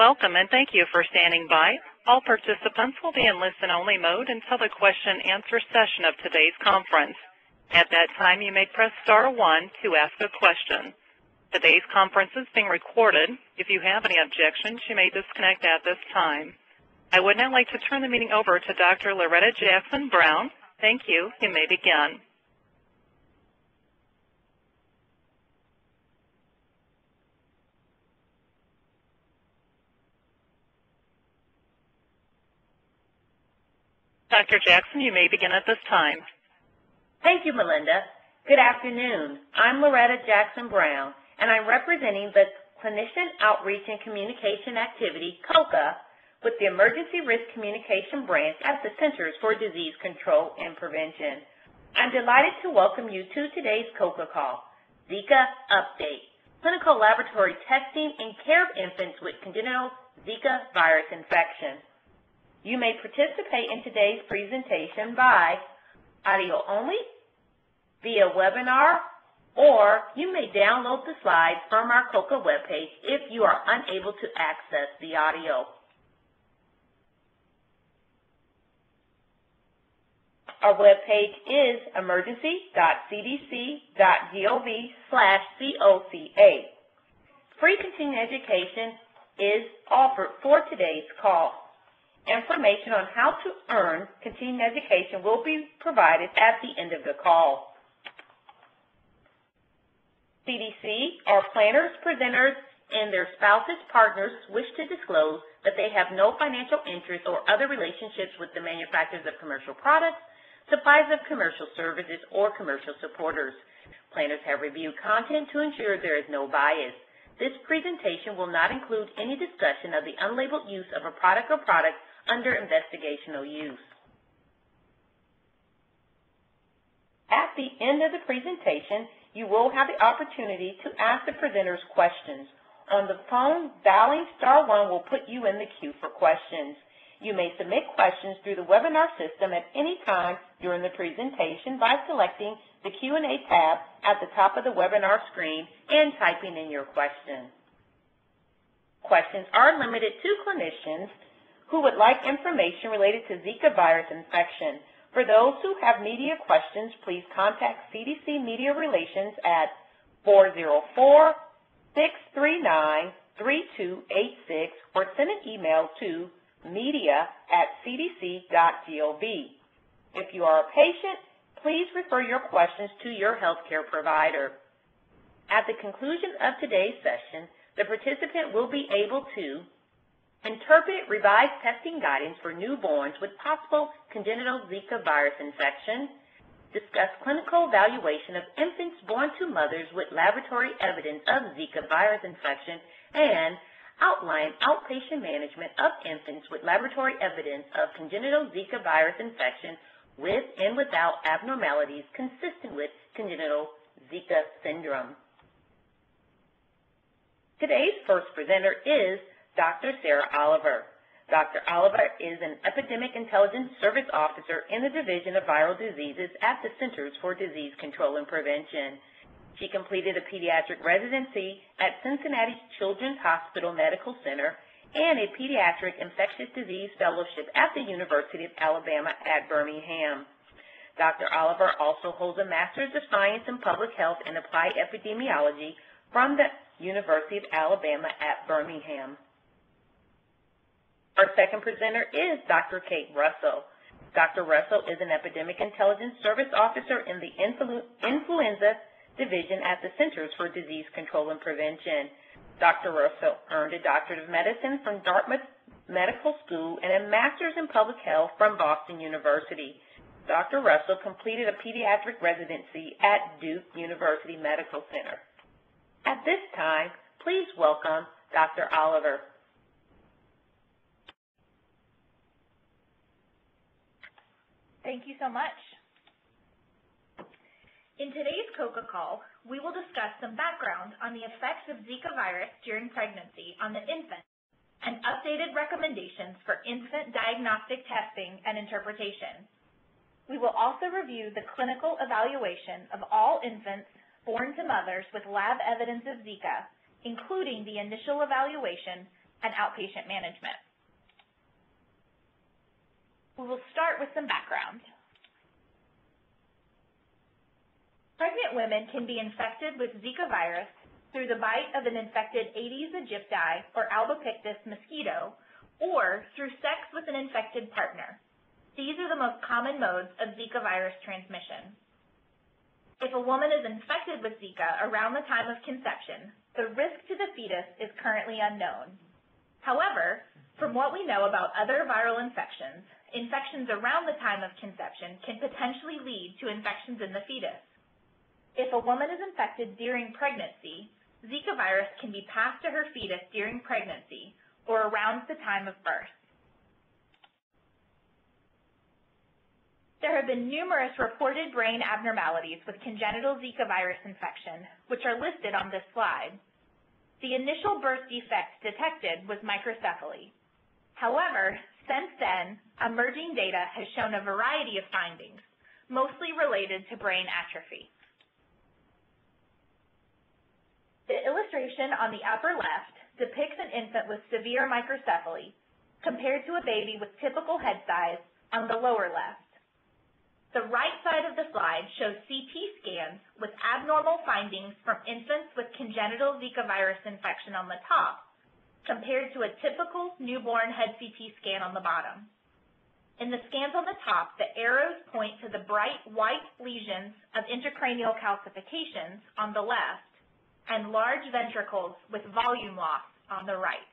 Welcome and thank you for standing by. All participants will be in listen-only mode until the question-answer session of today's conference. At that time, you may press star 1 to ask a question. Today's conference is being recorded. If you have any objections, you may disconnect at this time. I would now like to turn the meeting over to Dr. Loretta Jackson Brown. Thank you. You may begin. Dr. Jackson, you may begin at this time. Thank you, Melinda. Good afternoon. I'm Loretta Jackson Brown, and I'm representing the Clinician Outreach and Communication Activity, COCA, with the Emergency Risk Communication Branch at the Centers for Disease Control and Prevention. I'm delighted to welcome you to today's COCA Call, Zika Update, Clinical Laboratory Testing and Care of Infants with Congenital Zika Virus Infection. You may participate in today's presentation by audio only, via webinar, or you may download the slides from our COCA webpage if you are unable to access the audio. Our webpage is emergency.cdc.gov/COCA. Free continuing education is offered for today's call. Information on how to earn continuing education will be provided at the end of the call. CDC, our planners, presenters, and their spouses, partners wish to disclose that they have no financial interest or other relationships with the manufacturers of commercial products, suppliers of commercial services, or commercial supporters. Planners have reviewed content to ensure there is no bias. This presentation will not include any discussion of the unlabeled use of a product or products under investigational use. At the end of the presentation, you will have the opportunity to ask the presenters questions. On the phone, dialing star 1 will put you in the queue for questions. You may submit questions through the webinar system at any time during the presentation by selecting the Q&A tab at the top of the webinar screen and typing in your question. Questions are limited to clinicians who would like information related to Zika virus infection. For those who have media questions, please contact CDC Media Relations at 404-639-3286 or send an email to media@cdc.gov. If you are a patient, please refer your questions to your healthcare provider. At the conclusion of today's session, the participant will be able to interpret revised testing guidance for newborns with possible congenital Zika virus infection, discuss clinical evaluation of infants born to mothers with laboratory evidence of Zika virus infection, and outline outpatient management of infants with laboratory evidence of congenital Zika virus infection with and without abnormalities consistent with congenital Zika syndrome. Today's first presenter is Dr. Sarah Oliver. Dr. Oliver is an Epidemic Intelligence Service Officer in the Division of Viral Diseases at the Centers for Disease Control and Prevention. She completed a pediatric residency at Cincinnati Children's Hospital Medical Center and a pediatric infectious disease fellowship at the University of Alabama at Birmingham. Dr. Oliver also holds a Master's of Science in Public Health and Applied Epidemiology from the University of Alabama at Birmingham. Our second presenter is Dr. Kate Russell. Dr. Russell is an Epidemic Intelligence Service Officer in the Influenza Division at the Centers for Disease Control and Prevention. Dr. Russell earned a Doctorate of Medicine from Dartmouth Medical School and a Master's in Public Health from Boston University. Dr. Russell completed a pediatric residency at Duke University Medical Center. At this time, please welcome Dr. Oliver. Thank you so much. In today's COCA Call, we will discuss some background on the effects of Zika virus during pregnancy on the infant and updated recommendations for infant diagnostic testing and interpretation. We will also review the clinical evaluation of all infants born to mothers with lab evidence of Zika, including the initial evaluation and outpatient management. We will start with some background. Pregnant women can be infected with Zika virus through the bite of an infected Aedes aegypti or albopictus mosquito, or through sex with an infected partner. These are the most common modes of Zika virus transmission. If a woman is infected with Zika around the time of conception, the risk to the fetus is currently unknown. However, from what we know about other viral infections, infections around the time of conception can potentially lead to infections in the fetus. If a woman is infected during pregnancy, Zika virus can be passed to her fetus during pregnancy or around the time of birth. There have been numerous reported brain abnormalities with congenital Zika virus infection, which are listed on this slide. The initial birth defect detected was microcephaly. However, since then, emerging data has shown a variety of findings, mostly related to brain atrophy. The illustration on the upper left depicts an infant with severe microcephaly compared to a baby with typical head size on the lower left. The right side of the slide shows CT scans with abnormal findings from infants with congenital Zika virus infection on the top, compared to a typical newborn head CT scan on the bottom. In the scans on the top, the arrows point to the bright white lesions of intracranial calcifications on the left and large ventricles with volume loss on the right.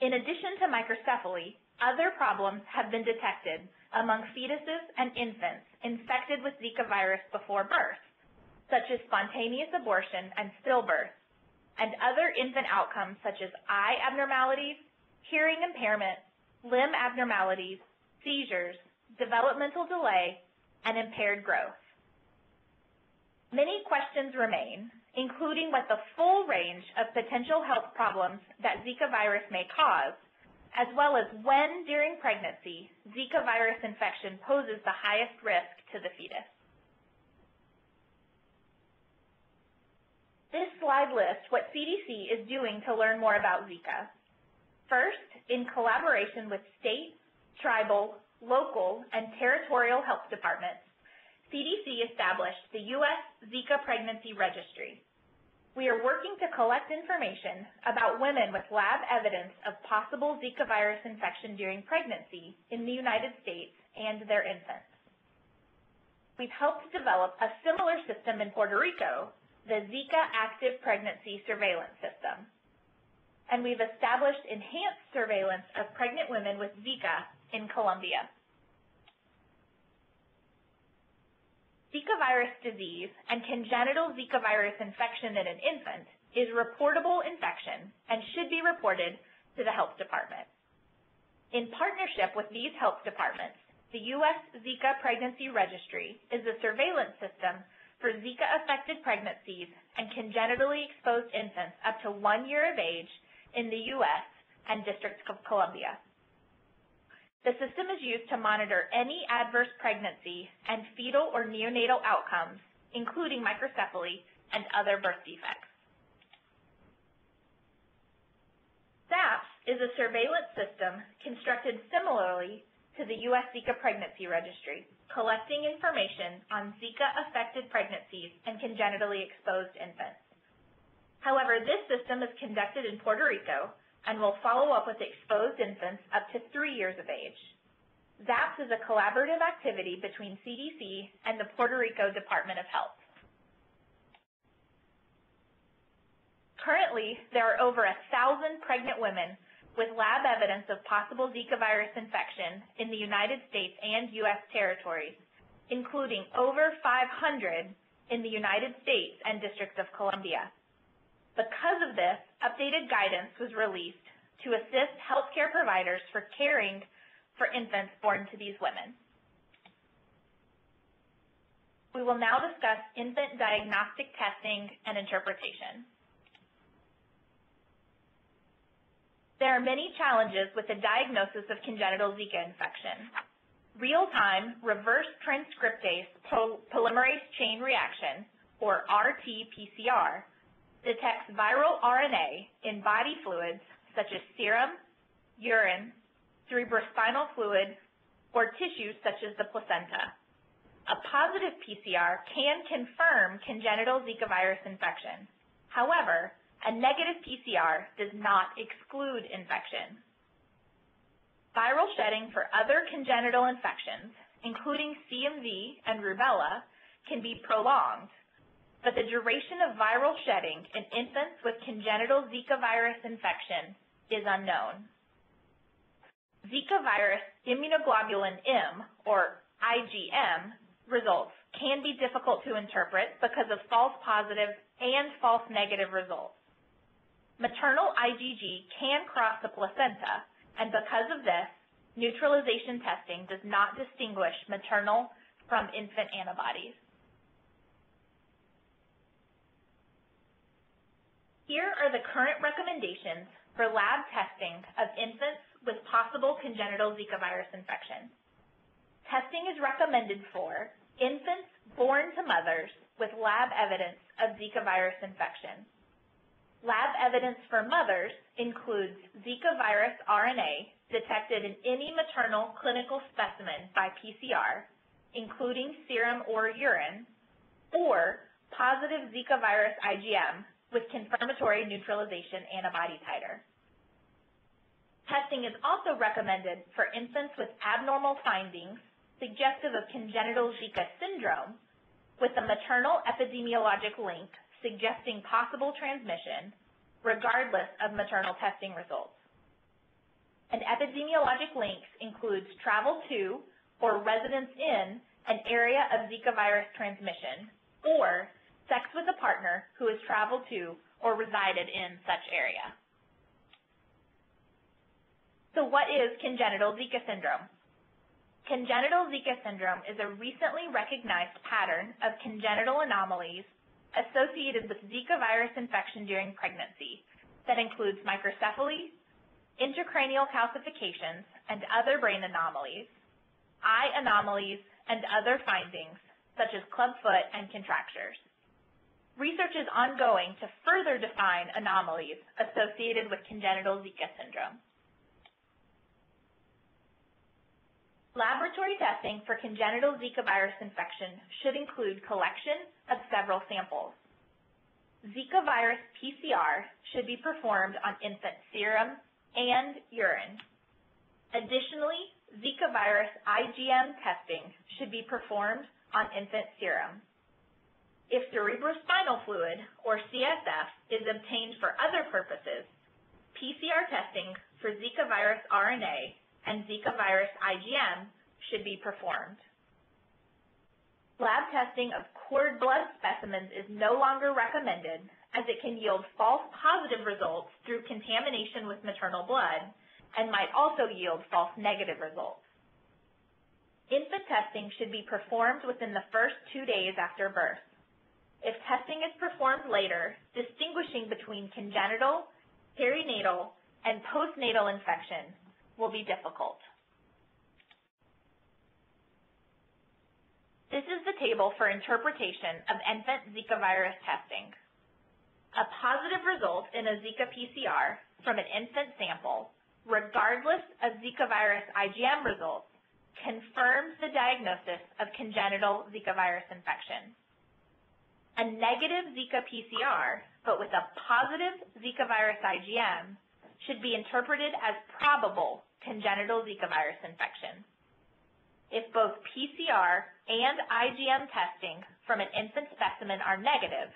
In addition to microcephaly, other problems have been detected among fetuses and infants infected with Zika virus before birth, such as spontaneous abortion and stillbirth, and other infant outcomes such as eye abnormalities, hearing impairment, limb abnormalities, seizures, developmental delay, and impaired growth. Many questions remain, including what the full range of potential health problems that Zika virus may cause, as well as when during pregnancy Zika virus infection poses the highest risk to the fetus. This slide lists what CDC is doing to learn more about Zika. First, in collaboration with state, tribal, local, and territorial health departments, CDC established the U.S. Zika Pregnancy Registry. We are working to collect information about women with lab evidence of possible Zika virus infection during pregnancy in the United States and their infants. We've helped develop a similar system in Puerto Rico, the Zika Active Pregnancy Surveillance System. And we've established enhanced surveillance of pregnant women with Zika in Colombia. Zika virus disease and congenital Zika virus infection in an infant is reportable infection and should be reported to the health department. In partnership with these health departments, the U.S. Zika Pregnancy Registry is a surveillance system for Zika-affected pregnancies and congenitally exposed infants up to 1 year of age in the U.S. and District of Columbia. The system is used to monitor any adverse pregnancy and fetal or neonatal outcomes, including microcephaly and other birth defects. SAPS is a surveillance system constructed similarly to the U.S. Zika Pregnancy Registry, collecting information on Zika-affected pregnancies and congenitally exposed infants. However, this system is conducted in Puerto Rico and will follow up with exposed infants up to 3 years of age. ZAPS is a collaborative activity between CDC and the Puerto Rico Department of Health. Currently, there are over 1,000 pregnant women with lab evidence of possible Zika virus infection in the United States and U.S. territories, including over 500 in the United States and District of Columbia. Because of this, updated guidance was released to assist healthcare providers for caring for infants born to these women. We will now discuss infant diagnostic testing and interpretation. There are many challenges with the diagnosis of congenital Zika infection. Real-time reverse transcriptase polymerase chain reaction, or RT-PCR, detects detects viral RNA in body fluids such as serum, urine, cerebrospinal fluid, or tissues such as the placenta. A positive PCR can confirm congenital Zika virus infection. However, a negative PCR does not exclude infection. Viral shedding for other congenital infections, including CMV and rubella, can be prolonged, but the duration of viral shedding in infants with congenital Zika virus infection is unknown. Zika virus immunoglobulin M, or IgM, results can be difficult to interpret because of false positive and false negative results. Maternal IgG can cross the placenta, and because of this, neutralization testing does not distinguish maternal from infant antibodies. Here are the current recommendations for lab testing of infants with possible congenital Zika virus infection. Testing is recommended for infants born to mothers with lab evidence of Zika virus infection. Lab evidence for mothers includes Zika virus RNA detected in any maternal clinical specimen by PCR, including serum or urine, or positive Zika virus IgM with confirmatory neutralization antibody titer. Testing is also recommended for infants with abnormal findings suggestive of congenital Zika syndrome with a maternal epidemiologic link suggesting possible transmission regardless of maternal testing results. An epidemiologic link includes travel to or residence in an area of Zika virus transmission or sex with a partner who has traveled to or resided in such area. So what is congenital Zika syndrome? Congenital Zika syndrome is a recently recognized pattern of congenital anomalies associated with Zika virus infection during pregnancy that includes microcephaly, intracranial calcifications, and other brain anomalies, eye anomalies, and other findings such as clubfoot and contractures. Research is ongoing to further define anomalies associated with congenital Zika syndrome. Laboratory testing for congenital Zika virus infection should include collection of several samples. Zika virus PCR should be performed on infant serum and urine. Additionally, Zika virus IgM testing should be performed on infant serum. If cerebrospinal fluid, or CSF, is obtained for other purposes, PCR testing for Zika virus RNA and Zika virus IgM should be performed. Lab testing of cord blood specimens is no longer recommended as it can yield false positive results through contamination with maternal blood and might also yield false negative results. Infant testing should be performed within the first 2 days after birth. If testing is performed later, distinguishing between congenital, perinatal, and postnatal infection will be difficult. This is the table for interpretation of infant Zika virus testing. A positive result in a Zika PCR from an infant sample, regardless of Zika virus IgM results, confirms the diagnosis of congenital Zika virus infection. A negative Zika PCR, but with a positive Zika virus IgM, should be interpreted as probable congenital Zika virus infection. If both PCR and IgM testing from an infant specimen are negative,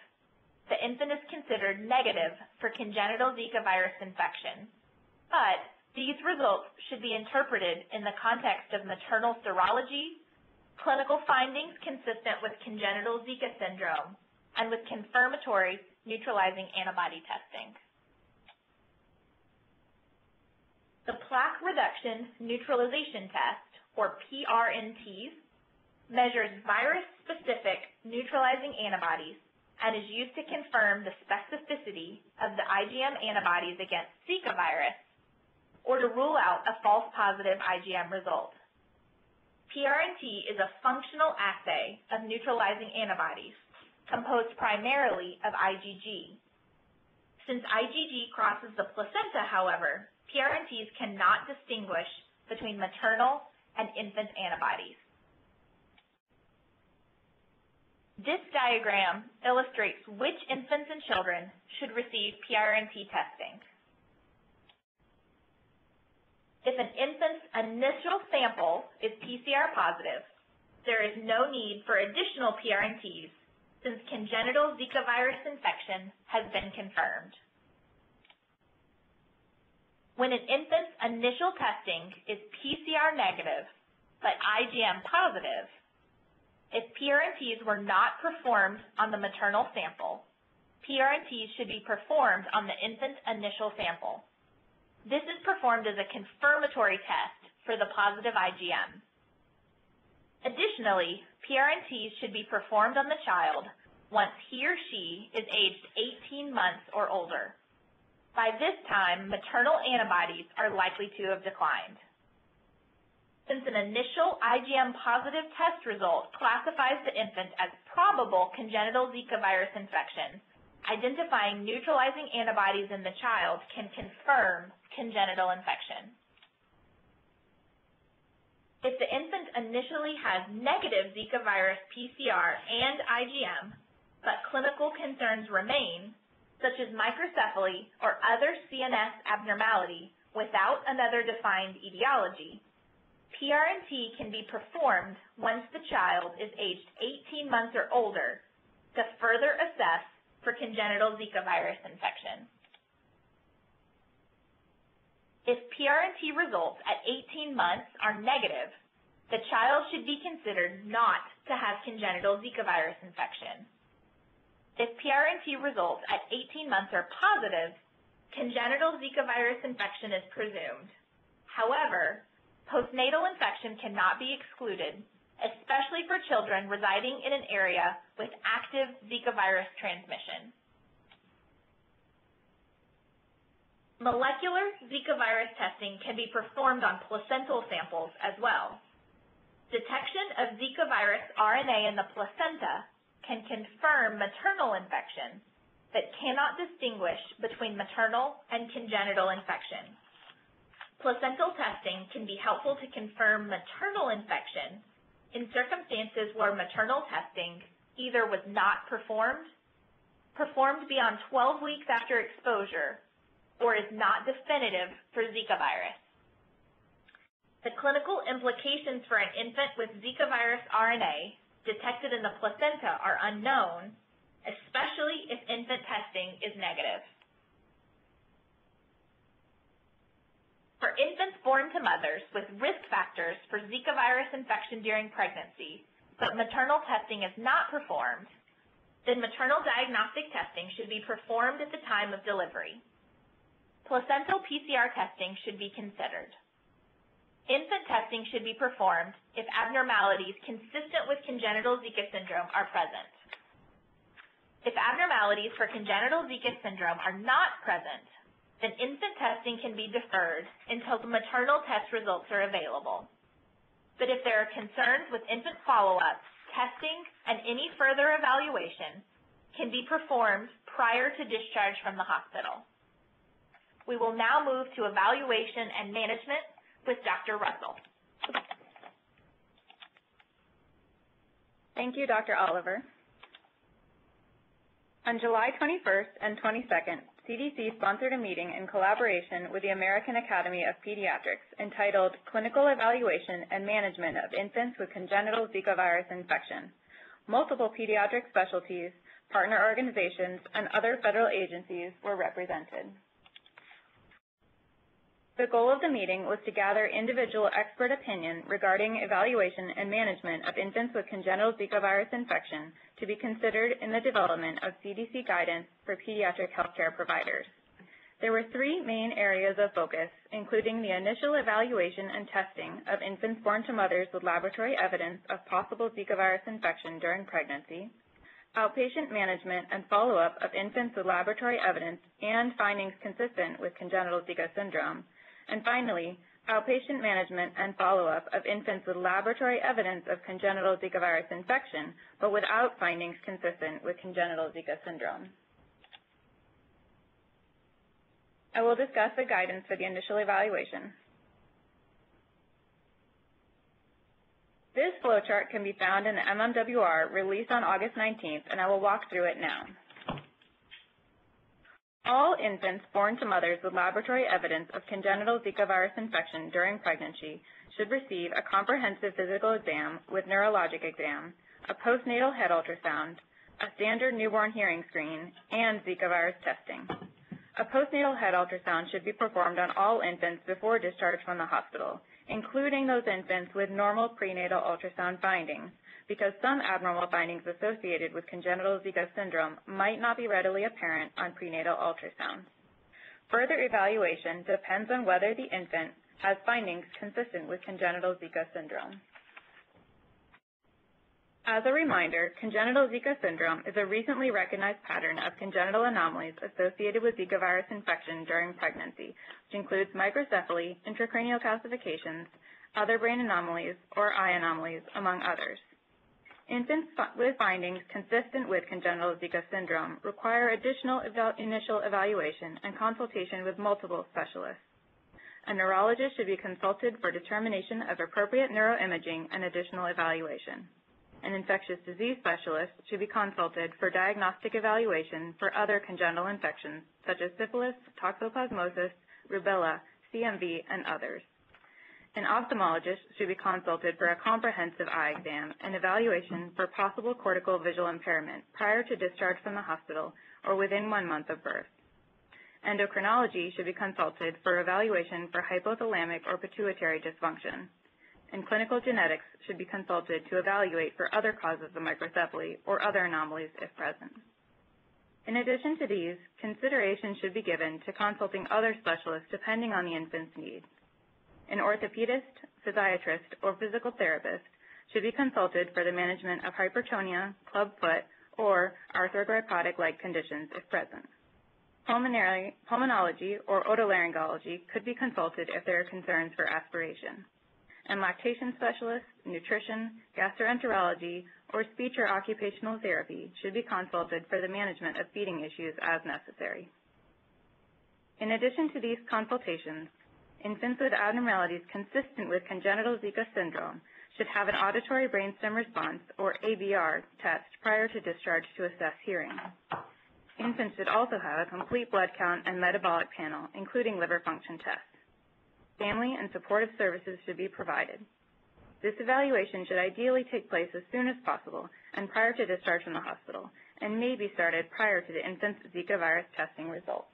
the infant is considered negative for congenital Zika virus infection, but these results should be interpreted in the context of maternal serology, clinical findings consistent with congenital Zika syndrome, and with confirmatory neutralizing antibody testing. The plaque reduction neutralization test, or PRNT, measures virus-specific neutralizing antibodies and is used to confirm the specificity of the IgM antibodies against Zika virus or to rule out a false positive IgM result. PRNT is a functional assay of neutralizing antibodies composed primarily of IgG. Since IgG crosses the placenta, however, PRNTs cannot distinguish between maternal and infant antibodies. This diagram illustrates which infants and children should receive PRNT testing. If an infant's initial sample is PCR positive, there is no need for additional PRNTs since congenital Zika virus infection has been confirmed. When an infant's initial testing is PCR negative but IgM positive, if PRNTs were not performed on the maternal sample, PRNTs should be performed on the infant's initial sample. This is performed as a confirmatory test for the positive IgM. Additionally, PRNTs should be performed on the child once he or she is aged 18 months or older. By this time, maternal antibodies are likely to have declined. Since an initial IgM positive test result classifies the infant as probable congenital Zika virus infection, identifying neutralizing antibodies in the child can confirm congenital infection. If the infant initially has negative Zika virus PCR and IgM, but clinical concerns remain, such as microcephaly or other CNS abnormality without another defined etiology, PRNT can be performed once the child is aged 18 months or older to further assess for congenital Zika virus infection. If PRNT results at 18 months are negative, the child should be considered not to have congenital Zika virus infection. If PRNT results at 18 months are positive, congenital Zika virus infection is presumed. However, postnatal infection cannot be excluded, especially for children residing in an area with active Zika virus transmission. Molecular Zika virus testing can be performed on placental samples as well. Detection of Zika virus RNA in the placenta can confirm maternal infection, but cannot distinguish between maternal and congenital infection. Placental testing can be helpful to confirm maternal infection in circumstances where maternal testing either was not performed beyond 12 weeks after exposure, or is not definitive for Zika virus. The clinical implications for an infant with Zika virus RNA detected in the placenta are unknown, especially if infant testing is negative. For infants born to mothers with risk factors for Zika virus infection during pregnancy, but maternal testing is not performed, then maternal diagnostic testing should be performed at the time of delivery. Placental PCR testing should be considered. Infant testing should be performed if abnormalities consistent with congenital Zika syndrome are present. If abnormalities for congenital Zika syndrome are not present, then infant testing can be deferred until the maternal test results are available. But if there are concerns with infant follow-up, testing and any further evaluation can be performed prior to discharge from the hospital. We will now move to evaluation and management with Dr. Russell. Thank you, Dr. Oliver. On July 21st and 22nd, CDC sponsored a meeting in collaboration with the American Academy of Pediatrics entitled Clinical Evaluation and Management of Infants with Congenital Zika Virus Infection. Multiple pediatric specialties, partner organizations, and other federal agencies were represented. The goal of the meeting was to gather individual expert opinion regarding evaluation and management of infants with congenital Zika virus infection to be considered in the development of CDC guidance for pediatric healthcare providers. There were three main areas of focus, including the initial evaluation and testing of infants born to mothers with laboratory evidence of possible Zika virus infection during pregnancy, outpatient management and follow-up of infants with laboratory evidence and findings consistent with congenital Zika syndrome, and finally, outpatient management and follow-up of infants with laboratory evidence of congenital Zika virus infection, but without findings consistent with congenital Zika syndrome. I will discuss the guidance for the initial evaluation. This flowchart can be found in the MMWR released on August 19th, and I will walk through it now. All infants born to mothers with laboratory evidence of congenital Zika virus infection during pregnancy should receive a comprehensive physical exam with neurologic exam, a postnatal head ultrasound, a standard newborn hearing screen, and Zika virus testing. A postnatal head ultrasound should be performed on all infants before discharge from the hospital, including those infants with normal prenatal ultrasound findings, because some abnormal findings associated with congenital Zika syndrome might not be readily apparent on prenatal ultrasounds. Further evaluation depends on whether the infant has findings consistent with congenital Zika syndrome. As a reminder, congenital Zika syndrome is a recently recognized pattern of congenital anomalies associated with Zika virus infection during pregnancy, which includes microcephaly, intracranial calcifications, other brain anomalies, or eye anomalies, among others. Infants with findings consistent with congenital Zika syndrome require additional initial evaluation and consultation with multiple specialists. A neurologist should be consulted for determination of appropriate neuroimaging and additional evaluation. An infectious disease specialist should be consulted for diagnostic evaluation for other congenital infections such as syphilis, toxoplasmosis, rubella, CMV, and others. An ophthalmologist should be consulted for a comprehensive eye exam and evaluation for possible cortical visual impairment prior to discharge from the hospital or within 1 month of birth. Endocrinology should be consulted for evaluation for hypothalamic or pituitary dysfunction. And clinical genetics should be consulted to evaluate for other causes of microcephaly or other anomalies if present. In addition to these, consideration should be given to consulting other specialists depending on the infant's needs. An orthopedist, physiatrist, or physical therapist should be consulted for the management of hypertonia, clubfoot, or arthrogrypotic-like conditions if present. Pulmonology or otolaryngology could be consulted if there are concerns for aspiration. And lactation specialists, nutrition, gastroenterology, or speech or occupational therapy should be consulted for the management of feeding issues as necessary. In addition to these consultations, infants with abnormalities consistent with congenital Zika syndrome should have an auditory brainstem response, or ABR, test prior to discharge to assess hearing. Infants should also have a complete blood count and metabolic panel, including liver function tests. Family and supportive services should be provided. This evaluation should ideally take place as soon as possible and prior to discharge from the hospital, and may be started prior to the infant's Zika virus testing results.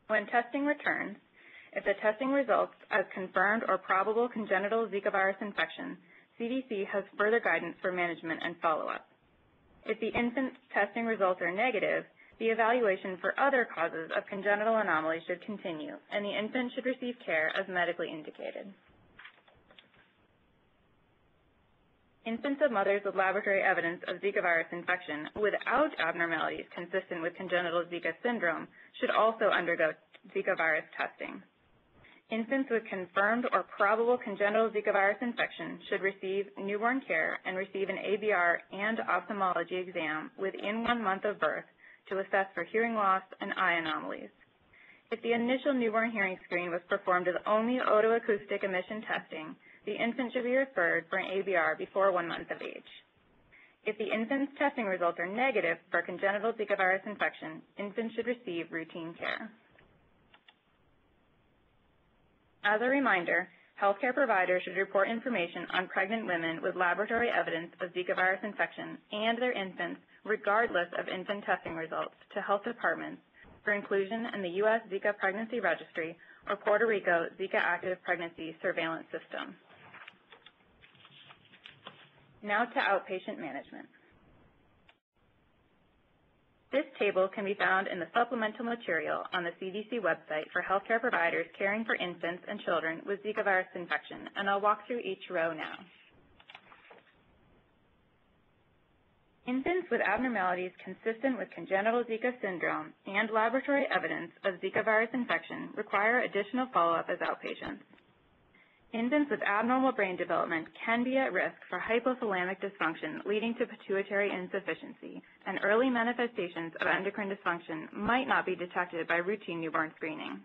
When testing returns, if the testing results as confirmed or probable congenital Zika virus infection, CDC has further guidance for management and follow-up. If the infant's testing results are negative, the evaluation for other causes of congenital anomalies should continue, and the infant should receive care as medically indicated. Infants of mothers with laboratory evidence of Zika virus infection without abnormalities consistent with congenital Zika syndrome should also undergo Zika virus testing. Infants with confirmed or probable congenital Zika virus infection should receive newborn care and receive an ABR and ophthalmology exam within 1 month of birth to assess for hearing loss and eye anomalies. If the initial newborn hearing screen was performed as only otoacoustic emission testing, the infant should be referred for an ABR before 1 month of age. If the infant's testing results are negative for congenital Zika virus infection, infants should receive routine care. As a reminder, healthcare providers should report information on pregnant women with laboratory evidence of Zika virus infection and their infants regardless of infant testing results to health departments for inclusion in the U.S. Zika Pregnancy Registry or Puerto Rico Zika Active Pregnancy Surveillance System. Now to outpatient management. This table can be found in the supplemental material on the CDC website for healthcare providers caring for infants and children with Zika virus infection, and I'll walk through each row now. Infants with abnormalities consistent with congenital Zika syndrome and laboratory evidence of Zika virus infection require additional follow-up as outpatients. Infants with abnormal brain development can be at risk for hypothalamic dysfunction leading to pituitary insufficiency, and early manifestations of endocrine dysfunction might not be detected by routine newborn screening.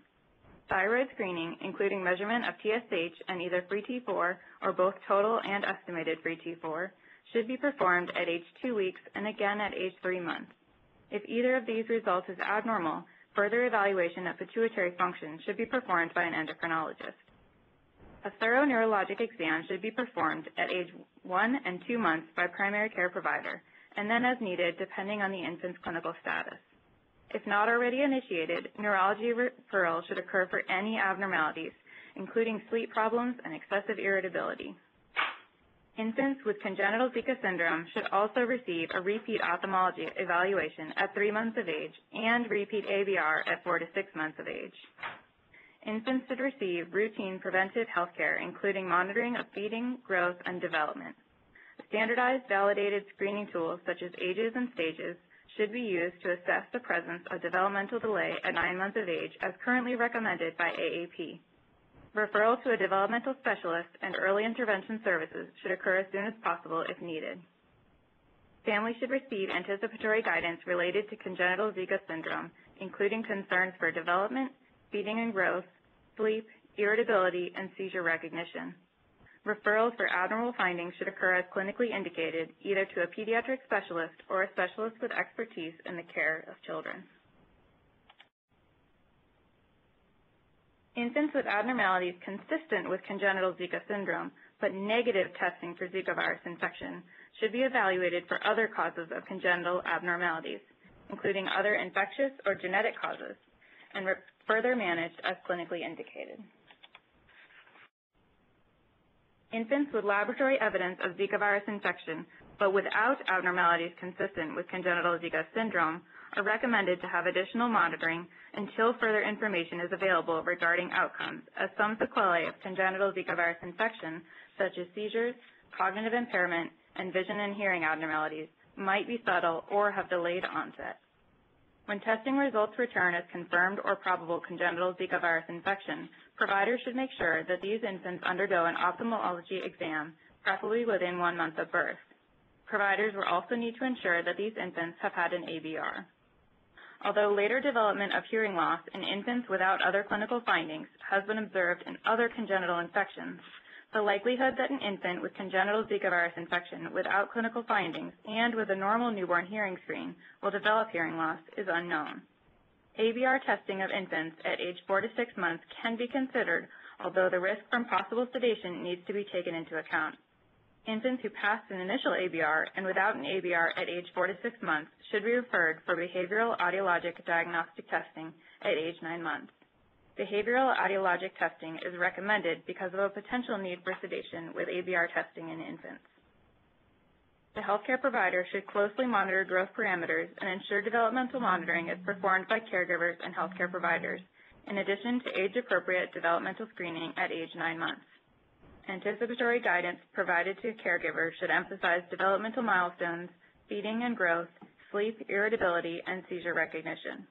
Thyroid screening, including measurement of TSH and either free T4 or both total and estimated free T4, should be performed at age 2 weeks and again at age 3 months. If either of these results is abnormal, further evaluation of pituitary function should be performed by an endocrinologist. A thorough neurologic exam should be performed at age 1 and 2 months by primary care provider, and then as needed depending on the infant's clinical status. If not already initiated, neurology referral should occur for any abnormalities, including sleep problems and excessive irritability. Infants with congenital Zika syndrome should also receive a repeat ophthalmology evaluation at 3 months of age and repeat ABR at 4 to 6 months of age. Infants should receive routine preventive health care, including monitoring of feeding, growth, and development. Standardized validated screening tools such as ages and stages should be used to assess the presence of developmental delay at 9 months of age as currently recommended by AAP. Referral to a developmental specialist and early intervention services should occur as soon as possible if needed. Families should receive anticipatory guidance related to congenital Zika syndrome, including concerns for development, feeding and growth, sleep, irritability, and seizure recognition. Referrals for abnormal findings should occur as clinically indicated, either to a pediatric specialist or a specialist with expertise in the care of children. Infants with abnormalities consistent with congenital Zika syndrome, but negative testing for Zika virus infection, should be evaluated for other causes of congenital abnormalities, including other infectious or genetic causes, and further managed as clinically indicated. Infants with laboratory evidence of Zika virus infection, but without abnormalities consistent with congenital Zika syndrome, are recommended to have additional monitoring until further information is available regarding outcomes, as some sequelae of congenital Zika virus infection, such as seizures, cognitive impairment, and vision and hearing abnormalities, might be subtle or have delayed onset. When testing results return as confirmed or probable congenital Zika virus infection, providers should make sure that these infants undergo an ophthalmology exam, preferably within 1 month of birth. Providers will also need to ensure that these infants have had an ABR. Although later development of hearing loss in infants without other clinical findings has been observed in other congenital infections, the likelihood that an infant with congenital Zika virus infection without clinical findings and with a normal newborn hearing screen will develop hearing loss is unknown. ABR testing of infants at age 4 to 6 months can be considered, although the risk from possible sedation needs to be taken into account. Infants who passed an initial ABR and without an ABR at age 4 to 6 months should be referred for behavioral audiologic diagnostic testing at age 9 months. Behavioral audiologic testing is recommended because of a potential need for sedation with ABR testing in infants. The healthcare provider should closely monitor growth parameters and ensure developmental monitoring is performed by caregivers and healthcare providers, in addition to age-appropriate developmental screening at age 9 months. Anticipatory guidance provided to caregivers should emphasize developmental milestones, feeding and growth, sleep, irritability, and seizure recognition.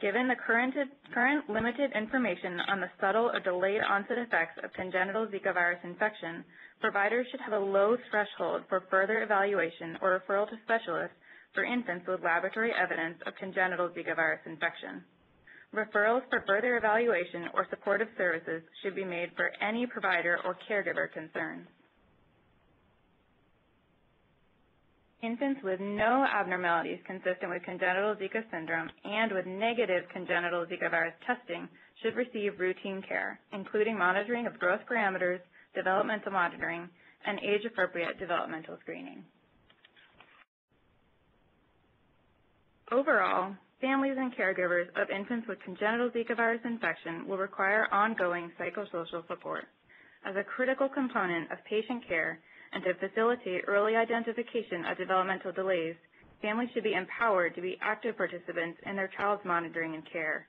Given the current limited information on the subtle or delayed onset effects of congenital Zika virus infection, providers should have a low threshold for further evaluation or referral to specialists for infants with laboratory evidence of congenital Zika virus infection. Referrals for further evaluation or supportive services should be made for any provider or caregiver concerns. Infants with no abnormalities consistent with congenital Zika syndrome and with negative congenital Zika virus testing should receive routine care, including monitoring of growth parameters, developmental monitoring, and age-appropriate developmental screening. Overall, families and caregivers of infants with congenital Zika virus infection will require ongoing psychosocial support. As a critical component of patient care and to facilitate early identification of developmental delays, families should be empowered to be active participants in their child's monitoring and care.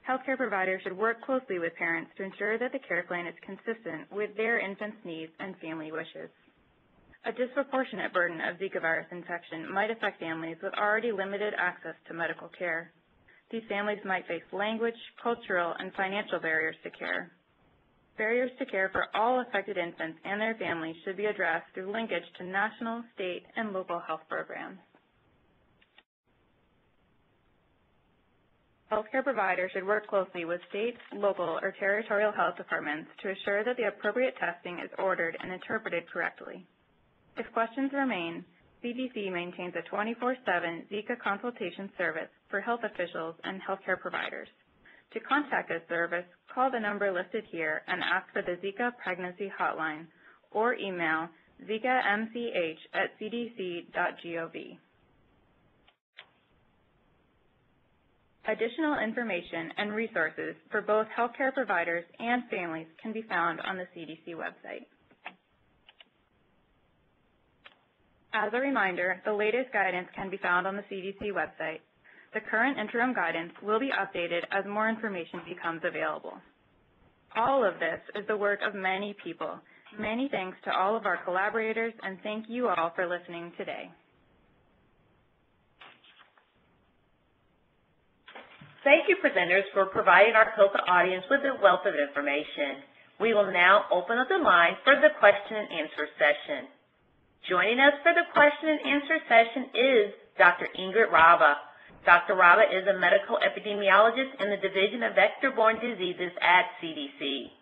Healthcare providers should work closely with parents to ensure that the care plan is consistent with their infant's needs and family wishes. A disproportionate burden of Zika virus infection might affect families with already limited access to medical care. These families might face language, cultural, and financial barriers to care. Barriers to care for all affected infants and their families should be addressed through linkage to national, state, and local health programs. Healthcare providers should work closely with state, local, or territorial health departments to assure that the appropriate testing is ordered and interpreted correctly. If questions remain, CDC maintains a 24/7 Zika consultation service for health officials and healthcare providers. To contact this service, call the number listed here and ask for the Zika Pregnancy Hotline or email zikamch@cdc.gov. Additional information and resources for both healthcare providers and families can be found on the CDC website. As a reminder, the latest guidance can be found on the CDC website. The current interim guidance will be updated as more information becomes available. All of this is the work of many people. Many thanks to all of our collaborators, and thank you all for listening today. Thank you, presenters, for providing our COCA audience with a wealth of information. We will now open up the line for the question and answer session. Joining us for the question and answer session is Dr. Ingrid Raba. Dr. Raba is a medical epidemiologist in the Division of Vector-Borne Diseases at CDC.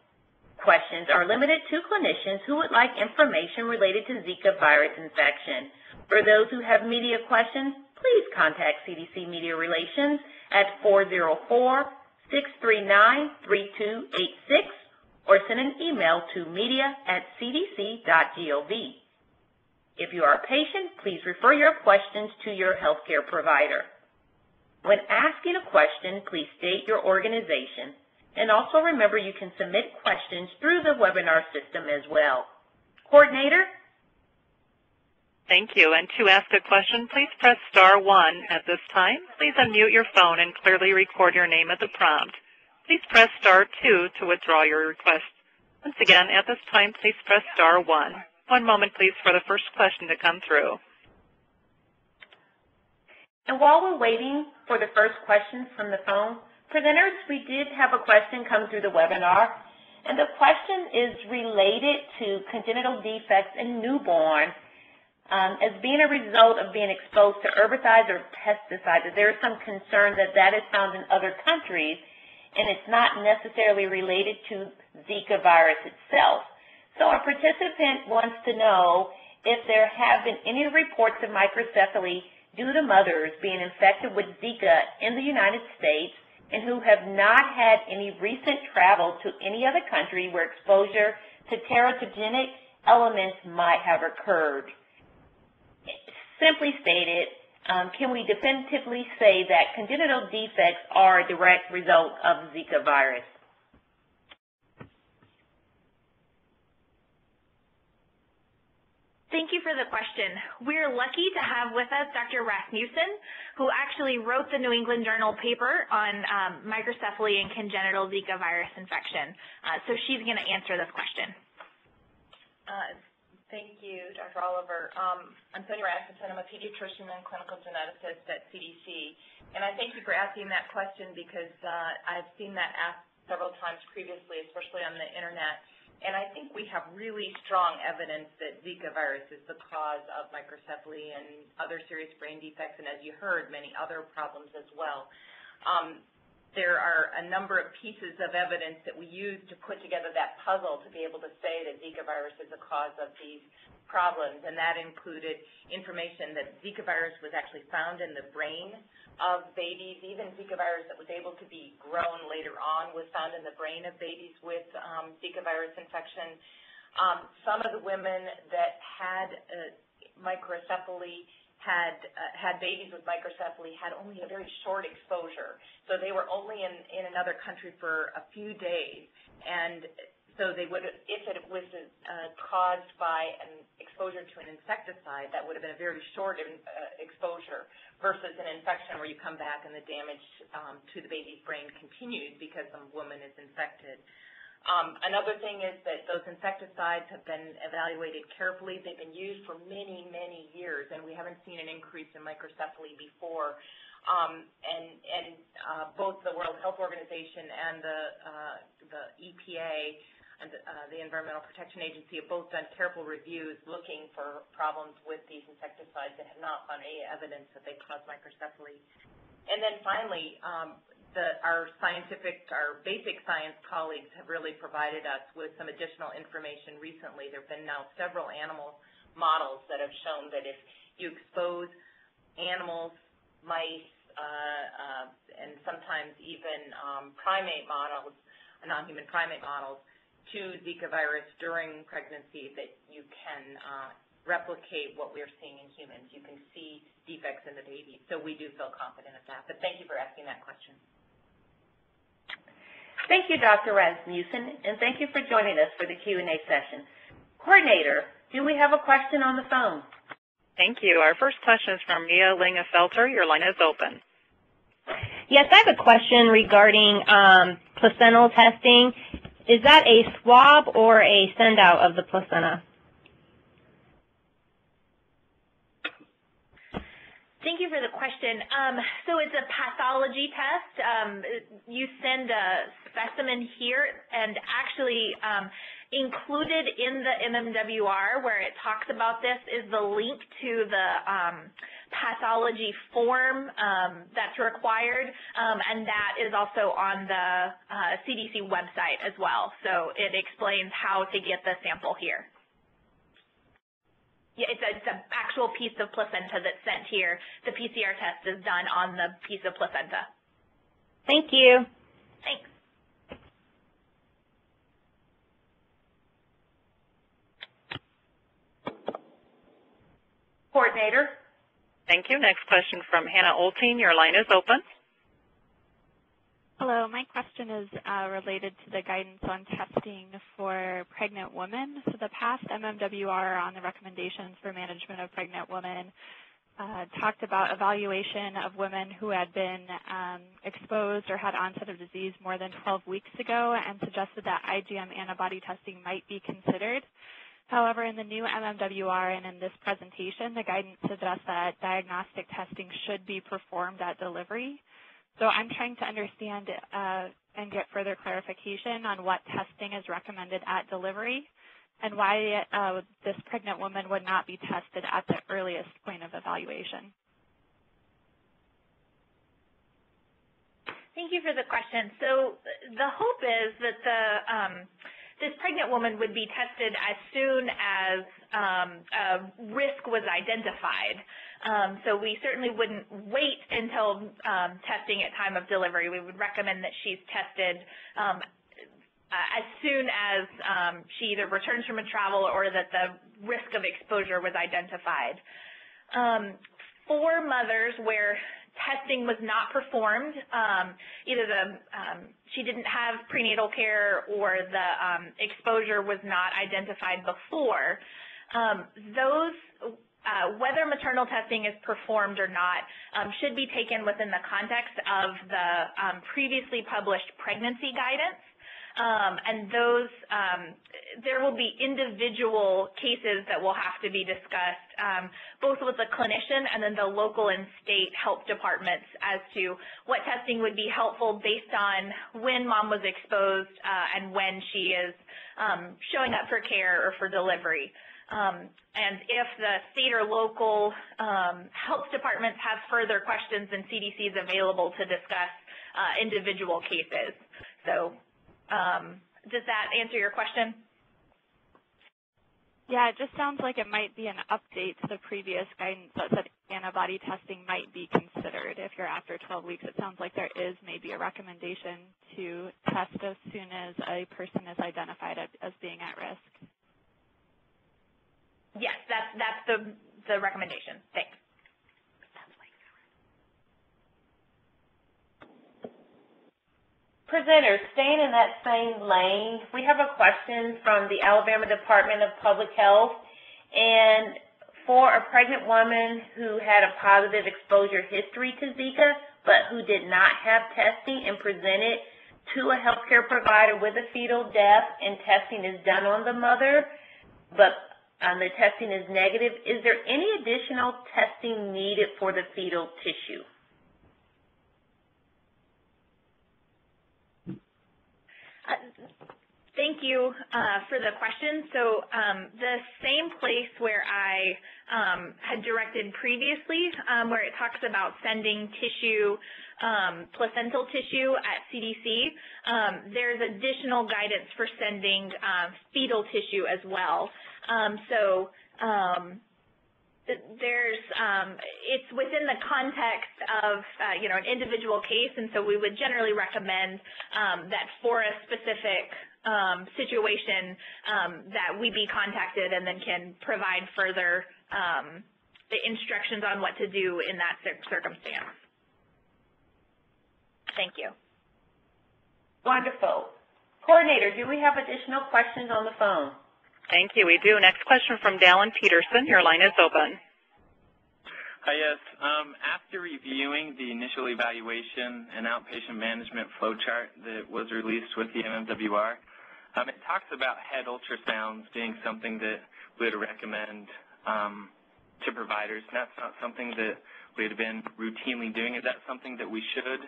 Questions are limited to clinicians who would like information related to Zika virus infection. For those who have media questions, please contact CDC Media Relations at 404-639-3286 or send an email to media@cdc.gov. If you are a patient, please refer your questions to your healthcare provider. When asking a question, please state your organization, and also remember you can submit questions through the webinar system as well. Coordinator? Thank you. And to ask a question, please press *1 at this time. Please unmute your phone and clearly record your name at the prompt. Please press *2 to withdraw your request. Once again, at this time, please press *1. One moment, please, for the first question to come through. And while we're waiting for the first questions from the phone, presenters, we did have a question come through the webinar, and the question is related to congenital defects in newborn as being a result of being exposed to herbicides or pesticides. There is some concern that that is found in other countries, and it's not necessarily related to Zika virus itself. So our participant wants to know if there have been any reports of microcephaly due to mothers being infected with Zika in the United States and who have not had any recent travel to any other country where exposure to teratogenic elements might have occurred. Simply stated, can we definitively say that congenital defects are a direct result of Zika virus? Thank you for the question. We're lucky to have with us Dr. Rasmussen, who actually wrote the New England Journal paper on microcephaly and congenital Zika virus infection. So she's going to answer this question. Thank you, Dr. Oliver. I'm Sonia Rasmussen. I'm a pediatrician and clinical geneticist at CDC. And I thank you for asking that question because I've seen that asked several times previously, especially on the internet. And I think we have really strong evidence that Zika virus is the cause of microcephaly and other serious brain defects, and as you heard, many other problems as well. There are a number of pieces of evidence that we use to put together that puzzle to be able to say that Zika virus is the cause of these problems, and that included information that Zika virus was actually found in the brain of babies. Even Zika virus that was able to be grown later on was found in the brain of babies with Zika virus infection. Some of the women that had microcephaly had babies with microcephaly had only a very short exposure. So they were only in another country for a few days, and so they would, if it was caused by an exposure to an insecticide, that would have been a very short exposure versus an infection where you come back and the damage to the baby's brain continues because the woman is infected. Another thing is that those insecticides have been evaluated carefully. They've been used for many, many years, and we haven't seen an increase in microcephaly before. Both the World Health Organization and the EPA the Environmental Protection Agency have both done careful reviews looking for problems with these insecticides and have not found any evidence that they cause microcephaly. And then finally, our basic science colleagues have really provided us with some additional information recently. There have been now several animal models that have shown that if you expose animals, mice, and sometimes even primate models, non-human primate models, to Zika virus during pregnancy, that you can replicate what we're seeing in humans. You can see defects in the baby. So we do feel confident of that. But thank you for asking that question. Thank you, Dr. Rasmussen, and thank you for joining us for the Q&A session. Coordinator, do we have a question on the phone? Thank you. Our first question is from Mia Lingenfelter. Your line is open. Yes, I have a question regarding placental testing. Is that a swab or a send-out of the placenta? Thank you for the question. So it's a pathology test. You send a specimen here, and actually included in the MMWR where it talks about this is the link to the pathology form that's required, and that is also on the CDC website as well. So it explains how to get the sample here. Yeah, it's an actual piece of placenta that's sent here. The PCR test is done on the piece of placenta. Thank you. Thanks. Coordinator. Thank you. Next question from Hannah Olteen. Your line is open. Hello. My question is related to the guidance on testing for pregnant women. So the past MMWR on the recommendations for management of pregnant women talked about evaluation of women who had been exposed or had onset of disease more than 12 weeks ago and suggested that IgM antibody testing might be considered. However, in the new MMWR and in this presentation, the guidance suggests that diagnostic testing should be performed at delivery. So I'm trying to understand and get further clarification on what testing is recommended at delivery and why this pregnant woman would not be tested at the earliest point of evaluation. Thank you for the question. So the hope is that this pregnant woman would be tested as soon as a risk was identified. So we certainly wouldn't wait until testing at time of delivery. We would recommend that she's tested as soon as she either returns from a travel or that the risk of exposure was identified. For mothers where testing was not performed, either she didn't have prenatal care or the exposure was not identified before, whether maternal testing is performed or not should be taken within the context of the previously published pregnancy guidance. And those, there will be individual cases that will have to be discussed, both with the clinician and then the local and state health departments as to what testing would be helpful based on when mom was exposed and when she is showing up for care or for delivery. And if the state or local health departments have further questions, then CDC is available to discuss individual cases. So does that answer your question? Yeah, it just sounds like it might be an update to the previous guidance that said antibody testing might be considered if you're after 12 weeks. It sounds like there is maybe a recommendation to test as soon as a person is identified as being at risk. Yes, that's the recommendation. Thanks. Presenters, staying in that same lane, we have a question from the Alabama Department of Public Health. And for a pregnant woman who had a positive exposure history to Zika, but who did not have testing and presented to a healthcare provider with a fetal death, and testing is done on the mother, but the testing is negative, is there any additional testing needed for the fetal tissue? Thank you for the question. So the same place where I had directed previously, where it talks about sending tissue, placental tissue at CDC, there's additional guidance for sending fetal tissue as well. It's within the context of, an individual case, and so we would generally recommend that for a specific situation that we be contacted and then can provide further instructions on what to do in that circumstance. Thank you. Wonderful. Coordinator, do we have additional questions on the phone? Thank you. We do. Next question from Dallin Peterson. Your line is open. Hi, yes. After reviewing the initial evaluation and outpatient management flowchart that was released with the MMWR, it talks about head ultrasounds being something that we would recommend to providers. And that's not something that we had been routinely doing. Is that something that we should,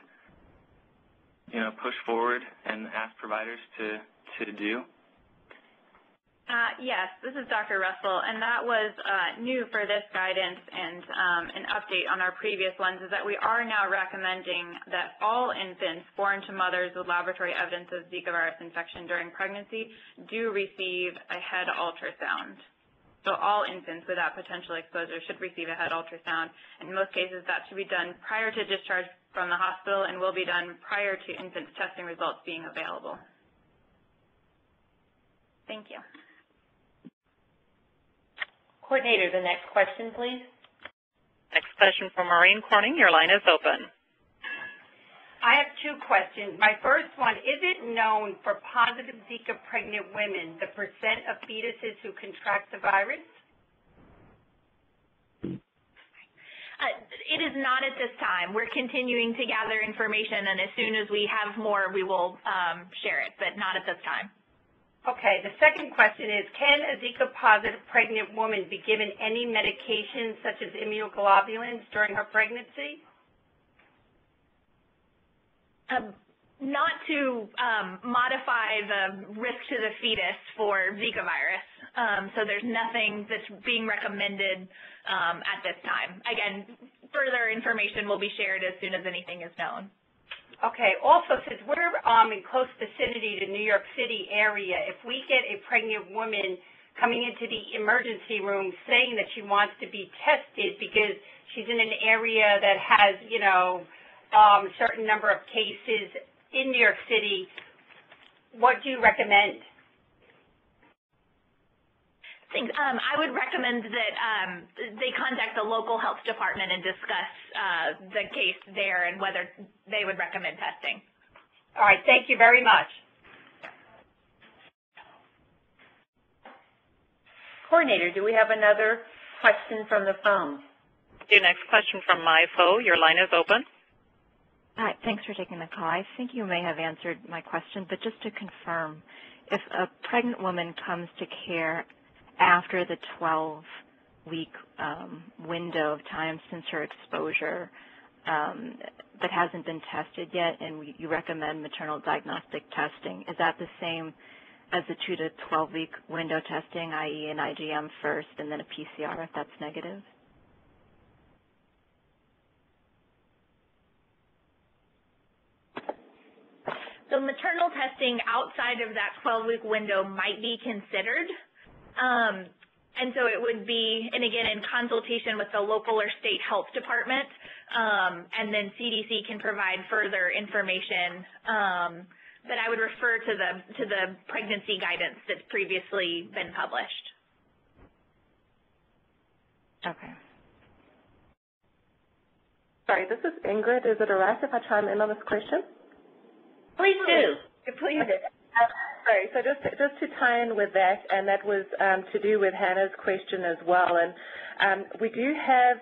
push forward and ask providers to do? Yes, this is Dr. Russell, and that was new for this guidance and an update on our previous ones is that we are now recommending that all infants born to mothers with laboratory evidence of Zika virus infection during pregnancy do receive a head ultrasound. So all infants with that potential exposure should receive a head ultrasound. In most cases, that should be done prior to discharge from the hospital and will be done prior to infants' testing results being available. Thank you. Coordinator, the next question, please. Next question from Maureen Corning. Your line is open. I have two questions. My first one, is it known for positive Zika pregnant women, the percent of fetuses who contract the virus? It is not at this time. We're continuing to gather information, and as soon as we have more, we will share it, but not at this time. Okay, the second question is, can a Zika-positive pregnant woman be given any medication such as immunoglobulins during her pregnancy? Not to modify the risk to the fetus for Zika virus. So there's nothing that's being recommended at this time. Again, further information will be shared as soon as anything is known. Okay. Also, since we're in close vicinity to New York City area, if we get a pregnant woman coming into the emergency room saying that she wants to be tested because she's in an area that has, a certain number of cases in New York City, what do you recommend? I would recommend that they contact the local health department and discuss the case there and whether they would recommend testing. All right. Thank you very much. Coordinator, do we have another question from the phone? Your next question from MyFo. Your line is open. Hi. Thanks for taking the call. I think you may have answered my question, but just to confirm, if a pregnant woman comes to care after the 12-week window of time since her exposure but hasn't been tested yet, and you recommend maternal diagnostic testing, is that the same as the 2 to 12-week window testing, i.e. an IgM first and then a PCR if that's negative? So maternal testing outside of that 12-week window might be considered. And so it would be, and again, in consultation with the local or state health department, and then CDC can provide further information. But I would refer to the pregnancy guidance that's previously been published. Okay. Sorry, this is Ingrid. Is it all right if I chime in on this question? Please do. Please do. Sorry, so just to tie in with that, and that was to do with Hannah's question as well. And we do have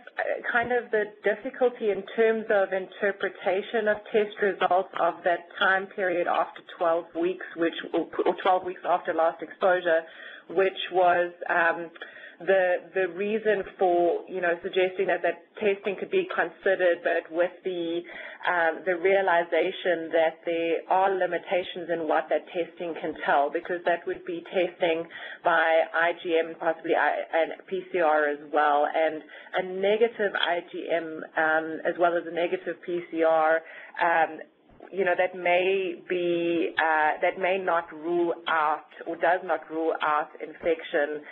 kind of the difficulty in terms of interpretation of test results of that time period after 12 weeks, or 12 weeks after last exposure, which was the reason for, suggesting that testing could be considered, but with the realization that there are limitations in what that testing can tell, because that would be testing by IgM, possibly and PCR as well, and a negative IgM as well as a negative PCR, that may not rule out or does not rule out infection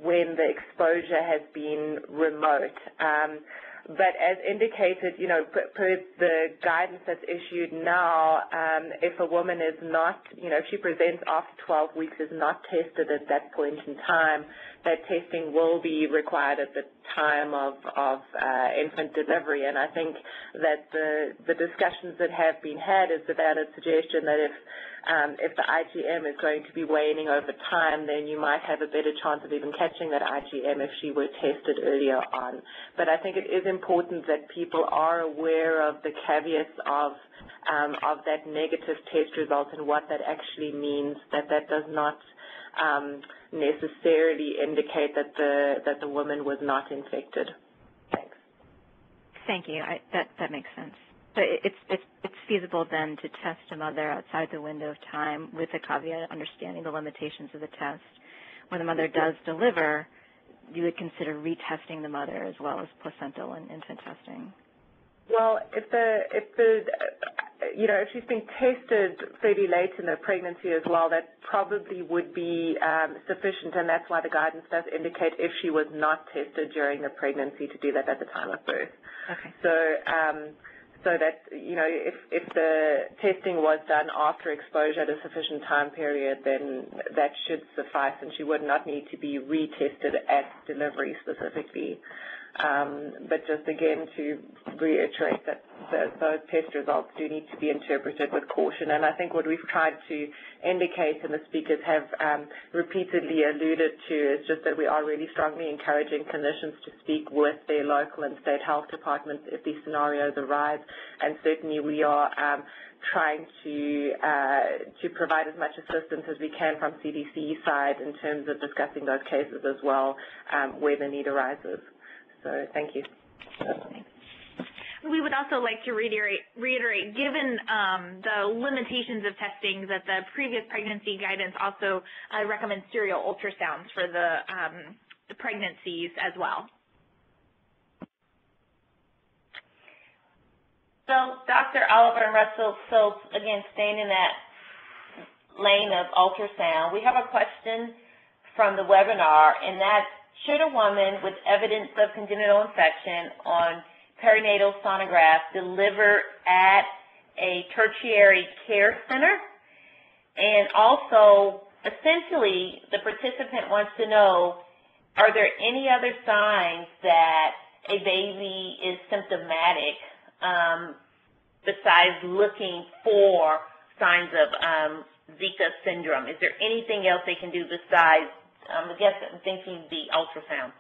when the exposure has been remote. But as indicated, per the guidance that's issued now, if a woman is not, if she presents after 12 weeks, is not tested at that point in time, that testing will be required at the time of infant delivery. And I think that the discussions that have been had is the valid suggestion that if the IgM is going to be waning over time, then you might have a better chance of even catching that IgM if she were tested earlier on. But I think it is important that people are aware of the caveats of that negative test result and what that actually means, that does not necessarily indicate that the woman was not infected. Thanks. Thank you. That makes sense. So it's feasible then to test a mother outside the window of time with a caveat understanding the limitations of the test. When the mother does deliver, you would consider retesting the mother as well as placental and infant testing. Well, if she's been tested fairly late in the pregnancy as well, that probably would be sufficient, and that's why the guidance does indicate if she was not tested during the pregnancy to do that at the time of birth. Okay. So that, if the testing was done after exposure at a sufficient time period, then that should suffice, and she would not need to be retested at delivery specifically. But just again to reiterate that those test results do need to be interpreted with caution. And I think what we've tried to indicate, and the speakers have repeatedly alluded to, is just that we are really strongly encouraging clinicians to speak with their local and state health departments if these scenarios arise. And certainly we are trying to provide as much assistance as we can from CDC side in terms of discussing those cases as well where the need arises. So thank you. We would also like to reiterate given the limitations of testing, that the previous pregnancy guidance also recommends serial ultrasounds for the pregnancies as well. So, Dr. Oliver and Russell, again, staying in that lane of ultrasound, we have a question from the webinar, and that's, should a woman with evidence of congenital infection on perinatal sonograph deliver at a tertiary care center? And also, essentially, the participant wants to know, are there any other signs that a baby is symptomatic besides looking for signs of Zika syndrome? Is there anything else they can do besides, I guess I'm thinking the ultrasound?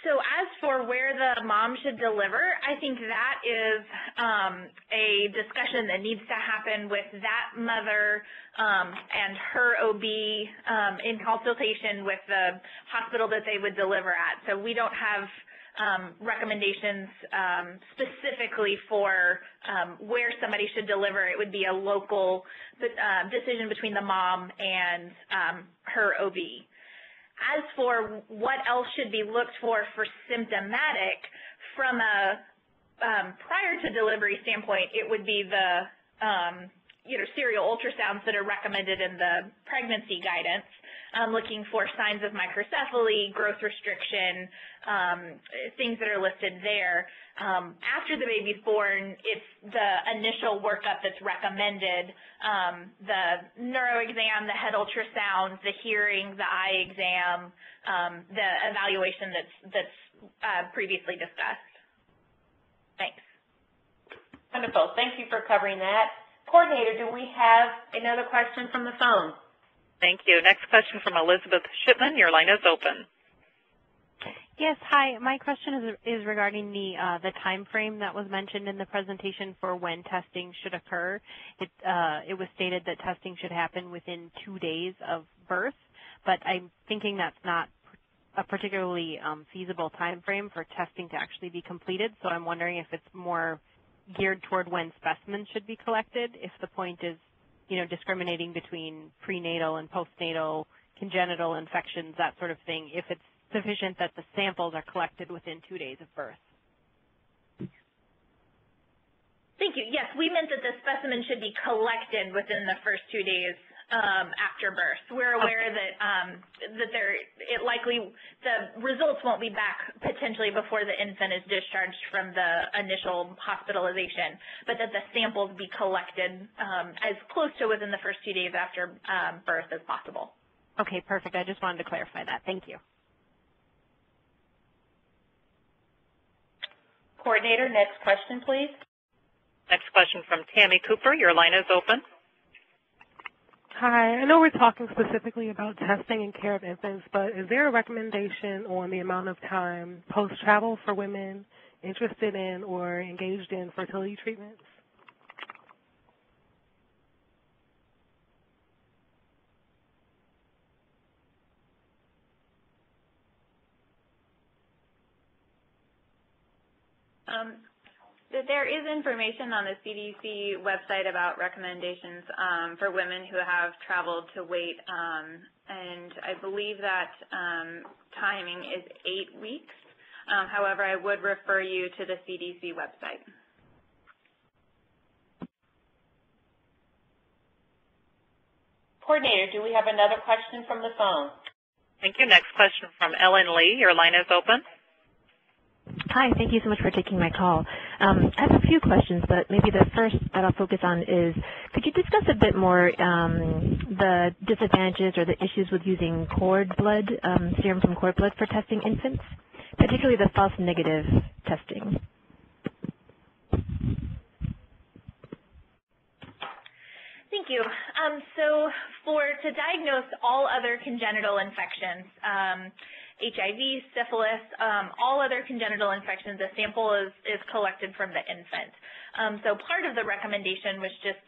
So as for where the mom should deliver, I think that is a discussion that needs to happen with that mother and her OB in consultation with the hospital that they would deliver at. So we don't have recommendations specifically for where somebody should deliver. It would be a local decision between the mom and her OB. As for what else should be looked for symptomatic, from a prior to delivery standpoint, it would be the serial ultrasounds that are recommended in the pregnancy guidance, looking for signs of microcephaly, growth restriction, things that are listed there. After the baby's born, it's the initial workup that's recommended, the neuro exam, the head ultrasound, the hearing, the eye exam, the evaluation that's previously discussed. Thanks. Wonderful. Thank you for covering that. Coordinator, do we have another question from the phone? Thank you. Next question from Elizabeth Shipman. Your line is open. Yes, hi. My question is regarding the time frame that was mentioned in the presentation for when testing should occur. It was stated that testing should happen within 2 days of birth, but I'm thinking that's not a particularly feasible time frame for testing to actually be completed. So I'm wondering if it's more geared toward when specimens should be collected, if the point is, discriminating between prenatal and postnatal congenital infections, that sort of thing, if it's sufficient that the samples are collected within 2 days of birth. Thank you. Yes, we meant that the specimen should be collected within the first 2 days after birth. We're aware that the results won't be back potentially before the infant is discharged from the initial hospitalization, but that the samples be collected as close to within the first 2 days after birth as possible. Okay, perfect. I just wanted to clarify that. Thank you. Coordinator, next question, please. Next question from Tammy Cooper. Your line is open. Hi. I know we're talking specifically about testing and care of infants, but is there a recommendation on the amount of time post-travel for women interested in or engaged in fertility treatments? There is information on the CDC website about recommendations for women who have traveled to wait, and I believe that timing is 8 weeks. However, I would refer you to the CDC website. Coordinator, do we have another question from the phone? Thank you. Next question from Ellen Lee. Your line is open. Hi, thank you so much for taking my call. I have a few questions, but maybe the first that I'll focus on is, could you discuss a bit more the disadvantages or the issues with using cord blood, serum from cord blood for testing infants, particularly the false negative testing? Thank you. So to diagnose all other congenital infections, HIV, syphilis, all other congenital infections, a sample is collected from the infant. So part of the recommendation was just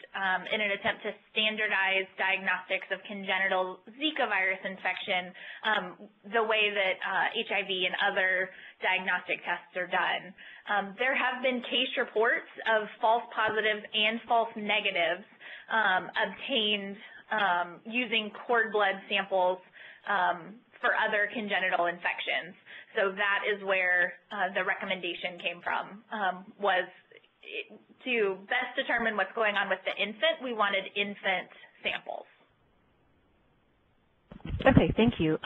in an attempt to standardize diagnostics of congenital Zika virus infection the way that HIV and other diagnostic tests are done. There have been case reports of false positives and false negatives obtained using cord blood samples for other congenital infections. So that is where the recommendation came from, was to best determine what's going on with the infant, we wanted infant samples. Okay, thank you.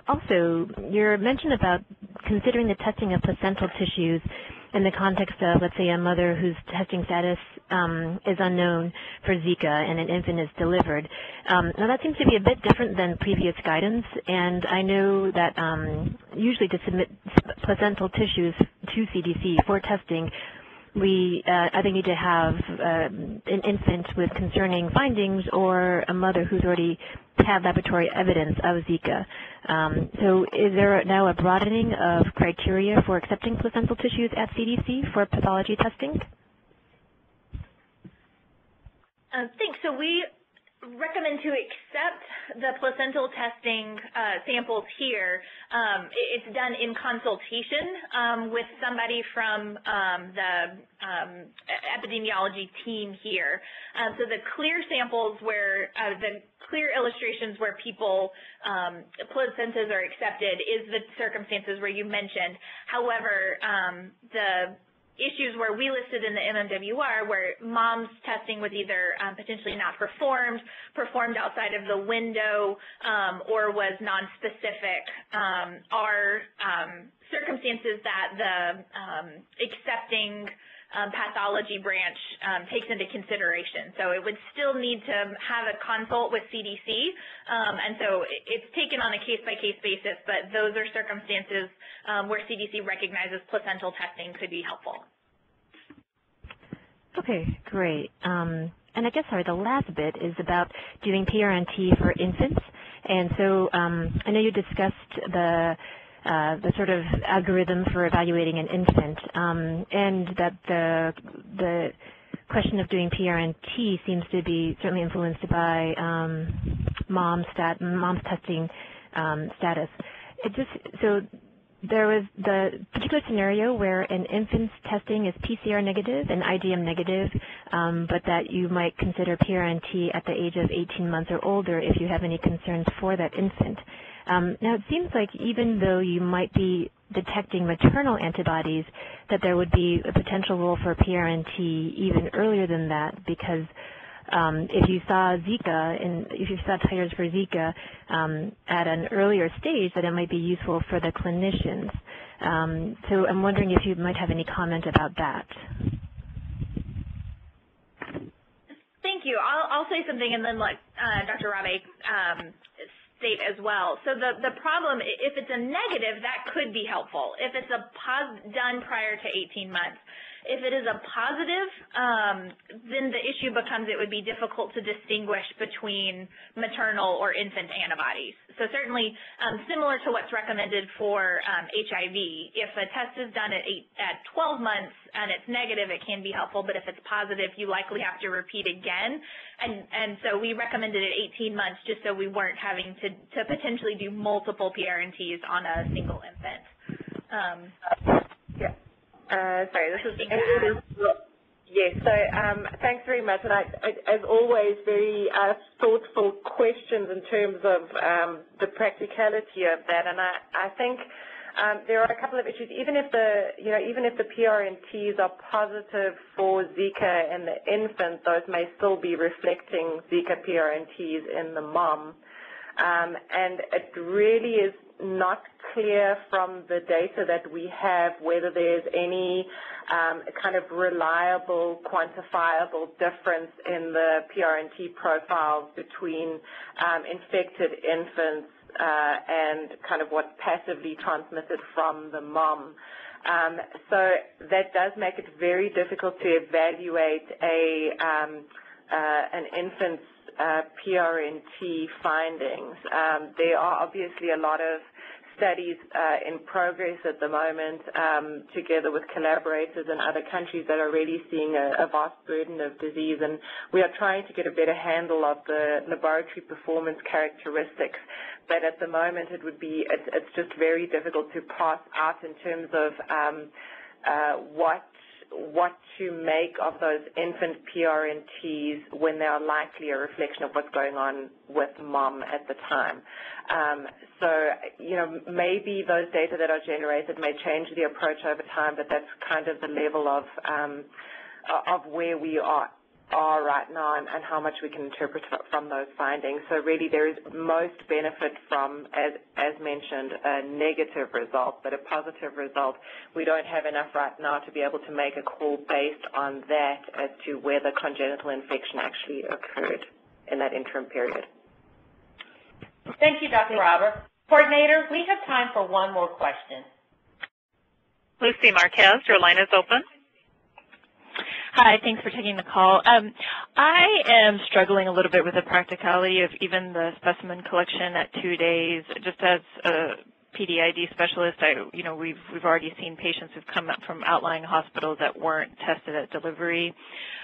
Also, your mention about considering the testing of placental tissues in the context of, let's say, a mother whose testing status is unknown for Zika and an infant is delivered. Now, that seems to be a bit different than previous guidance, and I know that usually to submit placental tissues to CDC for testing, we either need to have an infant with concerning findings or a mother who's already had laboratory evidence of Zika. So is there now a broadening of criteria for accepting placental tissues at CDC for pathology testing? Thanks. So we recommend to accept the placental testing samples here. It's done in consultation with somebody from the epidemiology team here. So the clear samples where, the clear illustrations where people, placentas are accepted is the circumstances where you mentioned. However, the issues where we listed in the MMWR where mom's testing was either potentially not performed outside of the window, or was nonspecific, are circumstances that the accepting pathology branch takes into consideration. So it would still need to have a consult with CDC, and so it's taken on a case-by-case basis, but those are circumstances where CDC recognizes placental testing could be helpful. Okay, great. And I guess, sorry, the last bit is about doing PRNT for infants. And so I know you discussed the sort of algorithm for evaluating an infant, and that the question of doing PRNT seems to be certainly influenced by mom's testing status. So there was the particular scenario where an infant's testing is PCR negative and IgM negative, but that you might consider PRNT at the age of 18 months or older if you have any concerns for that infant. Now, it seems like even though you might be detecting maternal antibodies, that there would be a potential role for PRNT even earlier than that, because if you saw Zika, and if you saw titers for Zika at an earlier stage, that it might be useful for the clinicians. So I'm wondering if you might have any comment about that. Thank you. I'll say something and then let Dr. Rabe state as well. So the problem, if it's a negative, that could be helpful. If it's done prior to 18 months. If it is a positive, then the issue becomes it would be difficult to distinguish between maternal or infant antibodies. So certainly similar to what's recommended for HIV, if a test is done at 12 months and it's negative, it can be helpful, but if it's positive, you likely have to repeat again. And so we recommended it 18 months just so we weren't having to potentially do multiple PRNTs on a single infant. Yeah. Sorry, this is yes. So thanks very much, and as always, very thoughtful questions in terms of the practicality of that. And I think there are a couple of issues. Even if the PRNTs are positive for Zika in the infant, those may still be reflecting Zika PRNTs in the mom. And it really is not clear from the data that we have whether there's any kind of reliable, quantifiable difference in the PRNT profiles between infected infants and kind of what's passively transmitted from the mom. So that does make it very difficult to evaluate an infant's PRNT findings. There are obviously a lot of studies in progress at the moment together with collaborators in other countries that are really seeing a vast burden of disease, and we are trying to get a better handle of the laboratory performance characteristics. But at the moment it's just very difficult to pass out in terms of what to make of those infant PRNTs when they are likely a reflection of what's going on with mom at the time. So, maybe those data that are generated may change the approach over time, but that's kind of the level of where we are right now and how much we can interpret from those findings. So really there is most benefit from, as mentioned, a negative result, but a positive result, we don't have enough right now to be able to make a call based on that as to whether congenital infection actually occurred in that interim period. Thank you, Dr. Robert. Coordinator, we have time for one more question. Lucy Marquez, your line is open. Hi, thanks for taking the call. I am struggling a little bit with the practicality of even the specimen collection at 2 days. Just as a PDID specialist, we've already seen patients who've come up from outlying hospitals that weren't tested at delivery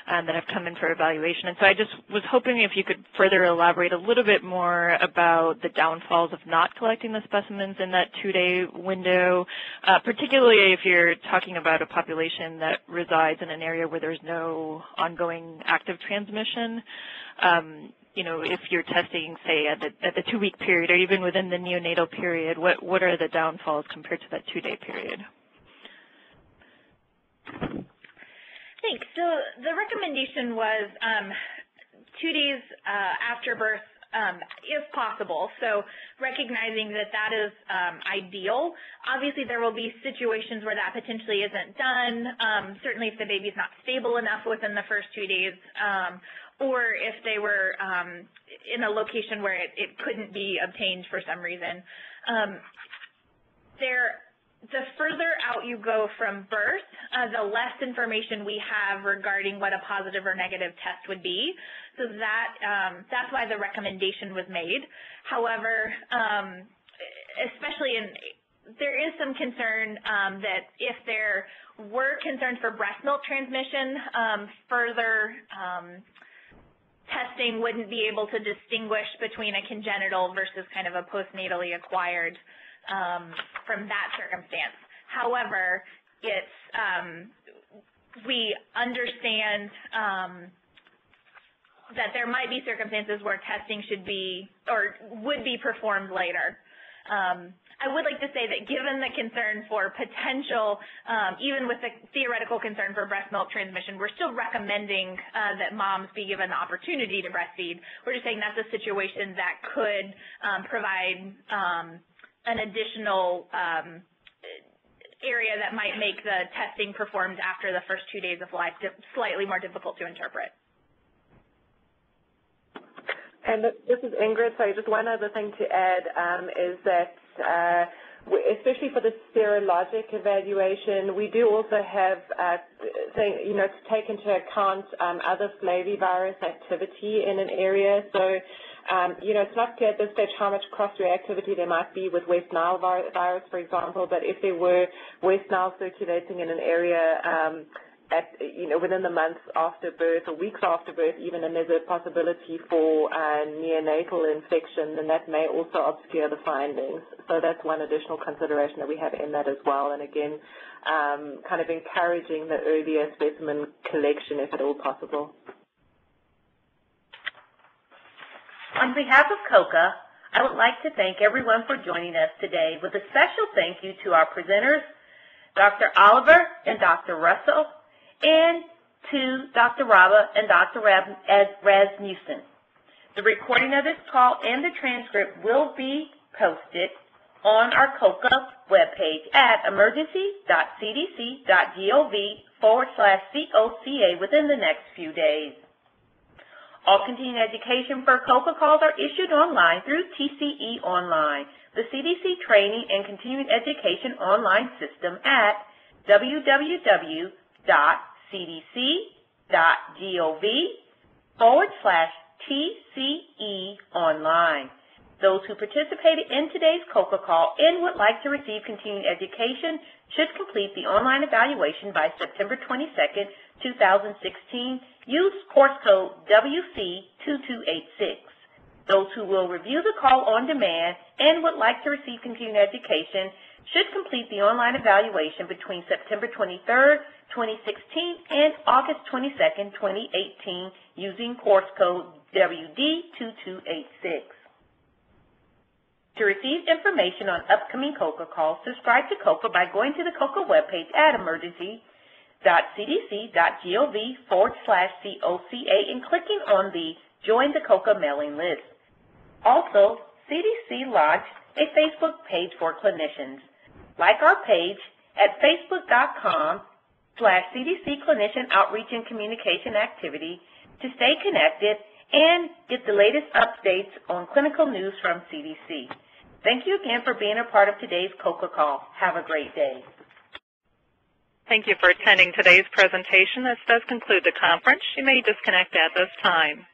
that have come in for evaluation. And so I just was hoping if you could further elaborate a little bit more about the downfalls of not collecting the specimens in that 2-day window, particularly if you're talking about a population that resides in an area where there's no ongoing active transmission. If you're testing, say, at the 2-week period or even within the neonatal period, what are the downfalls compared to that 2-day period? Thanks. So the recommendation was 2 days after birth, if possible. So recognizing that is ideal. Obviously, there will be situations where that potentially isn't done. Certainly, if the baby's not stable enough within the first 2 days, or if they were in a location where it couldn't be obtained for some reason. The further out you go from birth, the less information we have regarding what a positive or negative test would be. So that's why the recommendation was made. However, there is some concern that if there were concerns for breast milk transmission, further testing wouldn't be able to distinguish between a congenital versus kind of a postnatally acquired from that circumstance. However, it's we understand that there might be circumstances where testing should be or would be performed later. I would like to say that given the concern for potential, even with the theoretical concern for breast milk transmission, we're still recommending that moms be given the opportunity to breastfeed. We're just saying that's a situation that could provide an additional area that might make the testing performed after the first 2 days of life slightly more difficult to interpret. And this is Ingrid. So just one other thing to add is that especially for the serologic evaluation, we do also have, to take into account other flavivirus activity in an area. So, it's not clear at this stage how much cross-reactivity there might be with West Nile virus, for example, but if there were West Nile circulating in an area within the months after birth or weeks after birth even, and there's a possibility for neonatal infection, then that may also obscure the findings. So that's one additional consideration that we have in that as well. And again, kind of encouraging the earlier specimen collection if at all possible. On behalf of COCA, I would like to thank everyone for joining us today with a special thank you to our presenters, Dr. Oliver and Dr. Russell, and to Dr. Raba and Dr. Rasmussen. The recording of this call and the transcript will be posted on our COCA webpage at emergency.cdc.gov/COCA within the next few days. All continuing education for COCA calls are issued online through TCE Online, the CDC training and continuing education online system at www.cdc.gov/TCE Online. Those who participated in today's COCA call and would like to receive continuing education should complete the online evaluation by September 22nd, 2016. Use course code WC2286. Those who will review the call on demand and would like to receive continuing education should complete the online evaluation between September 23rd, 2016 and August 22nd, 2018 using course code WD2286. To receive information on upcoming COCA calls, subscribe to COCA by going to the COCA webpage at emergency.cdc.gov/COCA and clicking on the Join the COCA mailing list. Also, CDC launched a Facebook page for clinicians. Like our page at facebook.com/CDC Clinician Outreach and Communication Activity to stay connected and get the latest updates on clinical news from CDC. Thank you again for being a part of today's COCA call. Have a great day. Thank you for attending today's presentation. This does conclude the conference. You may disconnect at this time.